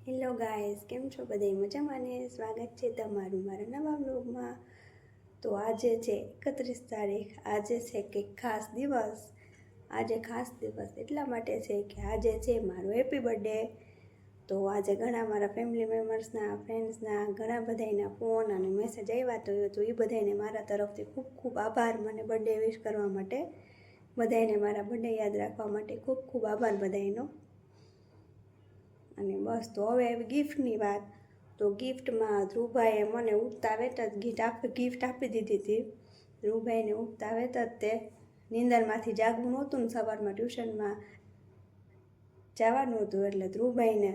Hello guys, કેમ છો બધા? મજામાં ને? સ્વાગત છે તમારું મારા નવા બ્લોગમાં. તો આજે છે 31 તારીખ. આજે છે કે ખાસ દિવસ. આજે ખાસ દિવસ એટલા માટે છે કે આજે છે મારો હેપી બર્થડે. તો આજે ઘણા મારા ફેમિલી મેમ્બર્સના, ફ્રેન્ડ્સના ઘણા બધાના ફોન અને મેસેજ આવ્યા તો એ બધાને મારા તરફથી ખૂબ ખૂબ આભાર મને બર્થડે વિશ કરવા માટે. બધાને મારા બર્થડે યાદ રાખવા માટે ખૂબ ખૂબ આભાર બધાનો. અને બસ તો હવે આવી ગિફ્ટની વાત. તો ગિફ્ટમાં ધ્રુવભાઈએ મને ઉઠતા વેત જ ગિફ્ટ આપી દીધી હતી. ધ્રુવભાઈને ઉઠતા વેત જ તે નીંદરમાંથી જાગવું નહોતું ને સવારમાં ટ્યુશનમાં જવાનું હતું, એટલે ધ્રુવભાઈને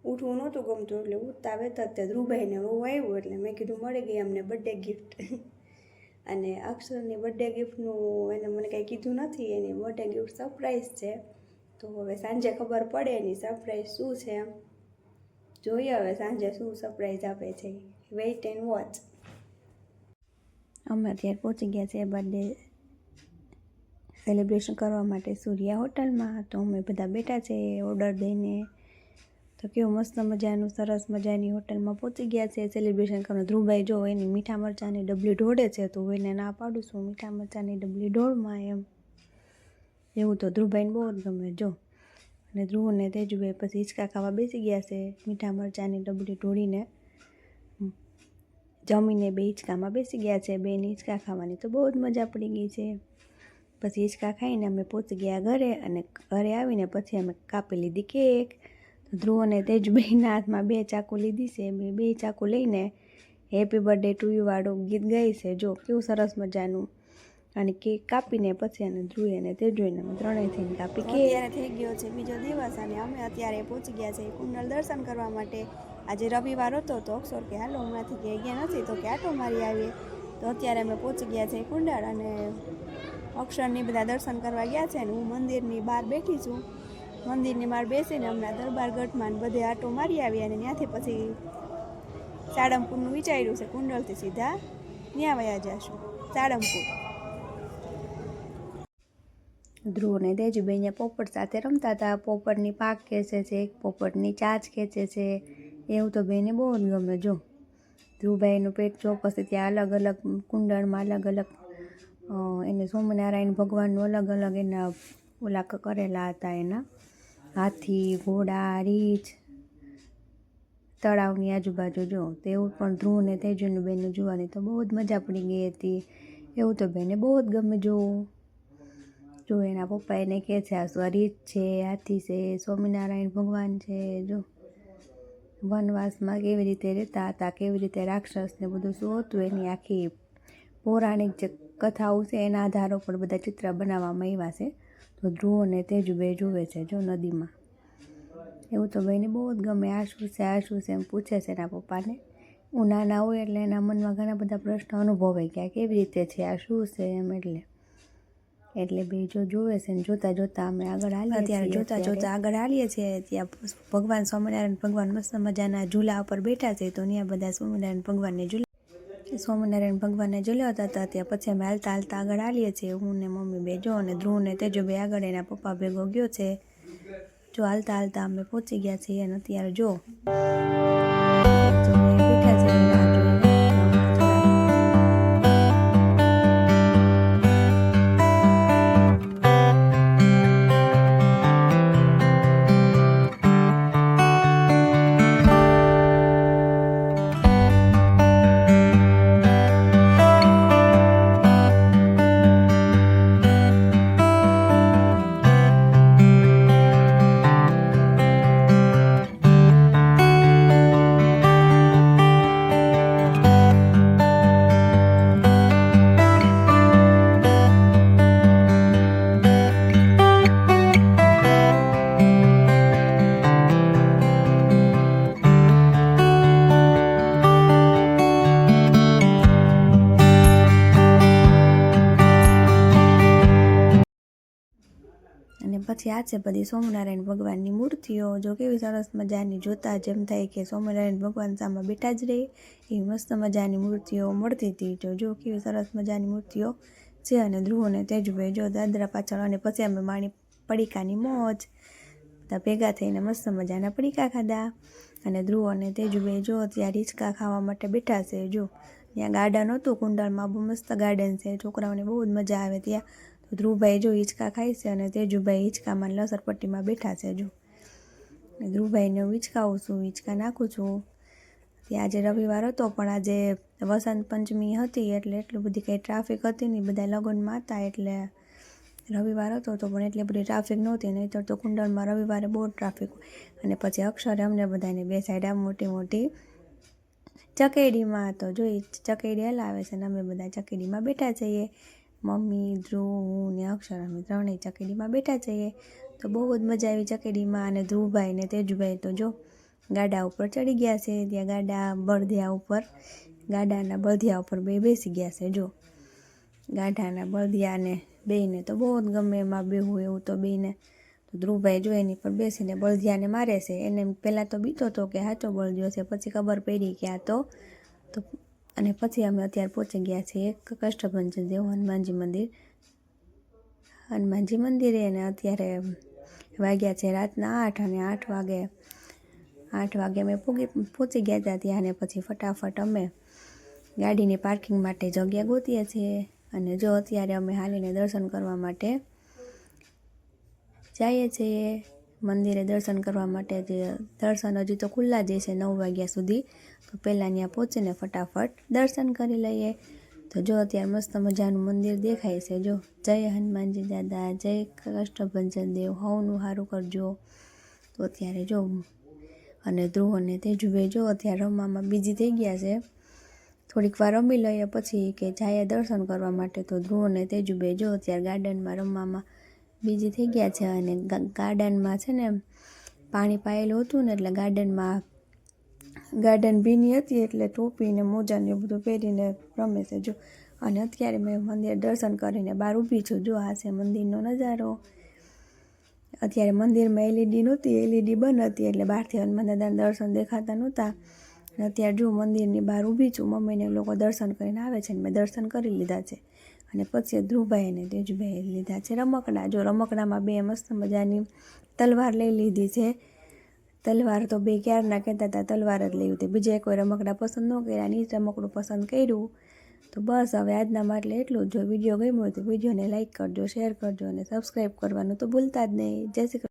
ઉઠવું નહોતું ગમતું, એટલે ઉઠતા વેત જ તે ધ્રુવભાઈને હું આવ્યું એટલે મેં કીધું મળી ગઈ અમને બર્થડે ગિફ્ટ. અને અક્ષરની બર્થડે ગિફ્ટનું એને મને કાંઈ કીધું નથી, એની બર્થડે ગિફ્ટ સરપ્રાઈઝ છે. તો હવે સાંજે ખબર પડે એની સરપ્રાઈઝ શું છે. જોઈએ હવે સાંજે શું સરપ્રાઈઝ આપે છે. Weight and watch. અમે અત્યારે પહોંચી ગયા છે બર્થડે સેલિબ્રેશન કરવા માટે સૂર્યા હોટલમાં. તો અમે બધા બેઠા છે ઓર્ડર દઈને. તો કેવું મસ્ત મજાનું સરસ મજાની હોટલમાં પહોંચી ગયા છે સેલિબ્રેશન કરવા. ધ્રુવભાઈ જો એની મીઠા મરચાંની ડબલી ઢોળે છે, તો હું એને ના પાડું છું મીઠા મરચાંની ડબલી ઢોળમાં એમ. એવું તો ધ્રુવભાઈને બહુ જ ગમે જો. અને ધ્રુવને તેજુભાઈ પછી હિંચકા ખાવા બેસી ગયા છે મીઠા મરચાંની ડબલી ઢોળીને. જમીને બે હિંચકામાં બેસી ગયા છે. બેને હિંચકા ખાવાની તો બહુ જ મજા પડી ગઈ છે. પછી હિંચકા ખાઈને અમે પહોંચી ગયા ઘરે, અને ઘરે આવીને પછી અમે કાપી લીધી કેક. તો ધ્રુવ અને તેજુભાઈના હાથમાં બે ચાકુ લીધી છે. બે ચાકુ લઈને હેપી બર્થડે ટુ યુ વાળું ગીત ગાય છે જો, કેવું સરસ મજાનું. અને કેક કાપીને પછી અને ધ્રુવે અને તેજુભાઈને અમે ત્રણેય થઈને કાપી કેક. અત્યારે થઈ ગયો છે બીજો દિવસ, અને અમે અત્યારે પહોંચી ગયા છે કુંડલ દર્શન કરવા માટે. આજે રવિવાર હતો તો અક્ષર કે હાલો હમણાંથી કે ગયા નથી તો કે આટો મારી આવીએ. તો અત્યારે અમે પહોંચી ગયા છે કુંડળ, અને અક્ષરની બધા દર્શન કરવા ગયા છે. અને હું મંદિરની બહાર બેઠી છું. મંદિરની બહાર બેસીને હમણાં દરબારગઢમાં બધે આટો મારી આવી, અને ત્યાંથી પછી સાળંગપુરનું વિચાર્યું છે. કુંડળથી સીધા ત્યાં વયા જશું સાળંગપુર. ધ્રુવ અને તેજુભાઈ પોપટ સાથે રમતા હતા. પોપટની પાક ખેંચે છે, એક પોપટની ચાંચ ખેંચે છે. એવું તો બેને બહુ જ ગમે જો. ધ્રુવભાઈનું પેટ જો પછી ત્યાં અલગ અલગ કુંડળમાં અલગ અલગ એને સ્વામિનારાયણ ભગવાનનું અલગ અલગ એના ઓલા કરેલા હતા. એના હાથી, ઘોડા, રીંછ તળાવની આજુબાજુ જો. તેવું પણ ધ્રુવને તેજુની બેને જોવાની તો બહુ જ મજા પડી ગઈ હતી. એવું તો બેને બહુ જ ગમે જોવું. જો એના પપ્પા એને કહે છે આ રીત છે, હાથી છે, સ્વામિનારાયણ ભગવાન છે. જો વનવાસમાં કેવી રીતે રહેતા હતા, કેવી રીતે રાક્ષસને બધું શું હતું, એની આખી પૌરાણિક જે કથાઓ છે એના આધારો પર બધા ચિત્ર બનાવવામાં આવ્યા છે. તો ધ્રુવ અને તેજુભાઈ જોવે છે જો નદીમાં. એવું તો ભાઈને બહુ જ ગમે. આ શું છે, આ શું છે એમ પૂછે છે એના પપ્પાને. હું નાના હોય એટલે એના મનમાં ઘણા બધા પ્રશ્નો અનુભવે કે આ કેવી રીતે છે, આ શું છે એમ. એટલે બે જો જોવે છે ને જોતા જોતા અમે આગળ હાલીએ છીએ. જોતા આગળ હાલીએ છીએ ત્યાં ભગવાન સ્વામિનારાયણ ભગવાન મસ્ત મજાના ઝૂલા ઉપર બેઠા છે. તો ત્યાં બધા સ્વામિનારાયણ ભગવાનને ઝૂલાવતા હતા. ત્યાં પછી અમે હાલતા હાલતા આગળ હાલીએ છીએ. હું ને મમ્મી બે જો, અને ધ્રુવ ને તેજુભાઈ આગળ એના પપ્પા ભેગો ગયો છે. જો હાલતા હાલતા અમે પહોંચી ગયા છીએ. અને અત્યારે જો બેઠા છે પછી આ છે બધી સ્વામિનારાયણ ભગવાનની મૂર્તિઓ. જો કેવી સરસ મજાની, જોતા જેમ થાય કે સ્વામિનારાયણ ભગવાન સામે બેઠા જ રહે એવી મસ્ત મજાની મૂર્તિઓ મળતી હતી. જો કેવી સરસ મજાની મૂર્તિઓ છે. અને ધ્રુવ અને તેજુભાઈ જો દાદરા પાછળ. અને પછી અમે માણી પડીકાની મોજ. ત્યાં ભેગા થઈને મસ્ત મજાના પડીકા ખાધા. અને ધ્રુવ અને તેજુભાઈ જો અત્યારે હિંચકા ખાવા માટે બેઠા છે. જો ત્યાં ગાર્ડન હતું કુંડાળમાં, બહુ મસ્ત ગાર્ડન છે, છોકરાઓને બહુ જ મજા આવે ત્યાં. તો ધ્રુવભાઈ જો હિંચકા ખાય છે અને તેજુભાઈ હિંચકામાં લસરપટ્ટીમાં બેઠા છે. જો ધ્રુવભાઈને હું હિંચકાવું છું, હિંચકા નાખું છું. ત્યાં આજે રવિવાર હતો પણ આજે વસંત પંચમી હતી એટલે એટલી બધી કંઈ ટ્રાફિક હતી નહીં, બધા લગ્નમાં હતા એટલે રવિવાર હતો તો પણ એટલી બધી ટ્રાફિક નહોતી, નહીંતર તો કુંડળમાં રવિવારે બહુ ટ્રાફિક હોય. અને પછી અક્ષરે અમને બધાને બેસાડ્યા મોટી મોટી ચકેડીમાં. તો જોઈ ચકેડી હલાવે છે ને અમે બધા ચકેડીમાં બેઠા છીએ. મમ્મી, ધ્રુવ, હું ને અક્ષર, અમે ત્રણેય ચકેડીમાં બેઠા છીએ. તો બહુ જ મજા આવી ચકેડીમાં. અને ધ્રુવભાઈ ને તેજુભાઈ તો જો ગાડા ઉપર ચડી ગયા છે. ત્યાં ગાડાના બળદિયા ઉપર બેસી ગયા છે. જો ગાડાના બળદિયાને બેયને તો બહુ જ ગમે એમાં બેહવું એવું તો બેયને. તો ધ્રુવભાઈ જો એની પર બેસીને બળદિયાને મારે છે. એને પહેલાં તો બીતો હતો કે સાચો બળદિયો છે, પછી ખબર પડી કે આ તો અને પછી અમે અત્યારે પહોંચી ગયા છીએ કષ્ટભંજન દેવ હનુમાનજી મંદિરે. અને અત્યારે વાગ્યા છે રાતના 8 અને 8 વાગે અમે પહોંચી ગયા હતા ત્યાં. અને પછી ફટાફટ અમે ગાડીની પાર્કિંગ માટે જગ્યા ગોતીએ છીએ. અને જો અત્યારે અમે હાલીને દર્શન કરવા માટે જઈએ છીએ મંદિરે. દર્શન કરવા માટે દર્શન હજી તો ખુલ્લા જ છે 9 વાગ્યા સુધી, તો પહેલાં ત્યાં પહોંચીને ફટાફટ દર્શન કરી લઈએ. તો જો અત્યારે મસ્ત મજાનું મંદિર દેખાય છે. જો જય હનુમાનજી દાદા, જય કષ્ટભંજન દેવ, હવનું સારું કરજો. તો અત્યારે જો અને ધ્રુવ અને તેજુભાઈ જો અત્યારે રમવામાં બીજી થઈ ગયા છે. થોડીક વાર રમી લઈએ પછી કે જાય દર્શન કરવા માટે. તો ધ્રુવ અને તેજુભાઈ જો અત્યારે ગાર્ડનમાં રમવામાં બીજી થઈ ગયા છે. અને ગાર્ડનમાં છે ને પાણી પાયેલું હતું ને એટલે ગાર્ડન ભીની હતી એટલે ટોપી ને મોજા ને બધું પહેરીને રમે છે. જો અને અત્યારે મેં મંદિર દર્શન કરીને બહાર ઊભી છું. જો આ છે મંદિરનો નજારો. અત્યારે મંદિરમાં LED નહોતી, LED બંધ હતી એટલે બહારથી હનુમાન દાદાના દર્શન દેખાતા નહોતા. અને અત્યારે જો મંદિરની બહાર ઊભી છું, મમ્મીને લોકો દર્શન કરીને આવે છે ને મેં દર્શન કરી લીધા છે. અને પછી ધ્રુવભાઈ અને તેજુભાઈ લીધા છે રમકડા. જો રમકડામાં બે મસ્ત મજાની તલવાર લઈ લીધી છે. તલવાર તો બે ક્યારના કહેતા હતા તલવાર જ લેવી હતી, બીજા કોઈ રમકડા પસંદ ન કર્યા, ની રમકડું પસંદ કર્યું. તો બસ હવે આજના માટે એટલું જ. જો વિડીયો ગમ્યો હોય તો વિડીયોને લાઇક કરજો, શેર કરજો અને સબસ્ક્રાઈબ કરવાનું તો ભૂલતા જ નહીં. જય શ્રી કૃષ્ણ.